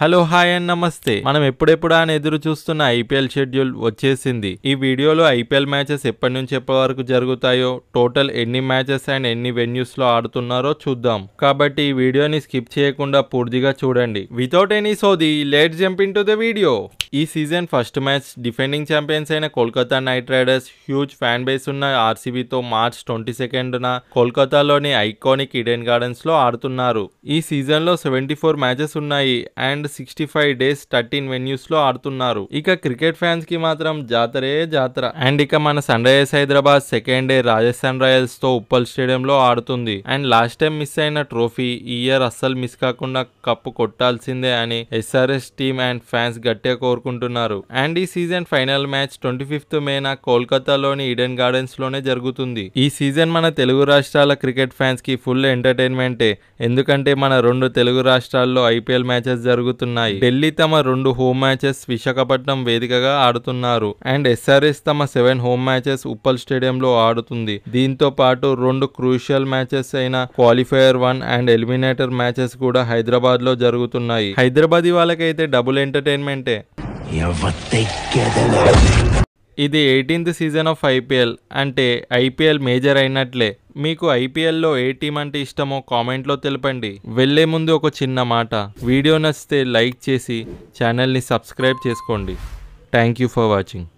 Hello hi and నమస్తే. మనం ఎప్పుడెప్పుడు అని ఎదురు చూస్తున్న ఐపీఎల్ షెడ్యూల్ వచ్చేసింది. ఈ వీడియోలో ఐపీఎల్ మ్యాచెస్ ఎప్పటి నుంచి ఎప్పటి వరకు జరుగుతాయో, టోటల్ ఎన్ని మ్యాచెస్ అండ్ ఎన్ని వెన్యూస్ లో ఆడుతున్నారో చూద్దాం. కాబట్టి ఈ వీడియోని స్కిప్ చేయకుండా పూర్తిగా చూడండి. వితౌట్ ఎనీ సోది let's jump into the video. ఈ season first match defending champions అయిన Kolkata Knight Riders huge fan base ఉన్న ఆర్సీబీతో మార్చ్ 22న కోల్కతాలోని ఐకానిక్ ఈడెన్ గార్డెన్స్ లో ఆడుతున్నారు. ఈ సీజన్ లో 74 మ్యాచెస్ ఉన్నాయి అండ్ 65 డేస్ 13 వెన్యూస్ లో ఆడుతున్నారు. ఇక క్రికెట్ ఫ్యాన్స్ కి మాత్రం జాతరే జాతర. అండ్ ఇక మన sunrisers Hyderabad second day Rajasthan royals తో ఉప్పల్ స్టేడియం లో ఆడుతుంది. అండ్ లాస్ట్ టైం మిస్ అయిన ట్రోఫీ ఈ ఇయర్ అస్సలు మిస్ కాకుండా కప్పు కొట్టాల్సిందే అని ఎస్ఆర్ఎస్ టీమ్ అండ్ ఫ్యాన్స్ గట్టిగా కోరుకుంటున్నారు. అండ్ ఈ సీజన్ ఫైనల్ మ్యాచ్ 25th మేన కోల్కతాలోని ఈడెన్ గార్డెన్స్ లోనే జరుగుతుంది. ఈ సీజన్ మన తెలుగు రాష్ట్రాల క్రికెట్ ఫ్యాన్స్ కి ఫుల్ ఎంటర్టైన్మెంటే. ఎందుకంటే మన 2 తెలుగు రాష్ట్రాల్లో ఐపీఎల్ మ్యాచెస్ జరుగుతున్నాయి. ఢిల్లీ తమ 2 హోమ్ మ్యాచెస్ విశాఖపట్నం వేదికగా ఆడుతున్నారు. అండ్ ఎస్ఆర్ఎస్ తమ 7 హోమ్ మ్యాచెస్ ఉప్పల్ స్టేడియంలో ఆడుతుంది. దీంతో పాటు 2 క్రూషియల్ మ్యాచెస్ అయిన క్వాలిఫైయర్ 1 అండ్ ఎలిమినేటర్ మ్యాచెస్ కూడా హైదరాబాద్ లో జరుగుతున్నాయి. హైదరాబాద్ వాళ్ళకైతే డబుల్ ఎంటర్టైన్మెంటే. ఇది 18th సీజన్ ఆఫ్ ఐపీఎల్. అంటే ఐపీఎల్ మేజర్ అయినట్లే. మీకు ఐపీఎల్లో ఏ టీం అంటే ఇష్టమో కామెంట్లో తెలపండి. వెళ్లే ముందు ఒక చిన్న మాట, వీడియో నచ్చితే లైక్ చేసి ఛానల్ని సబ్స్క్రైబ్ చేసుకోండి. Thank you for watching.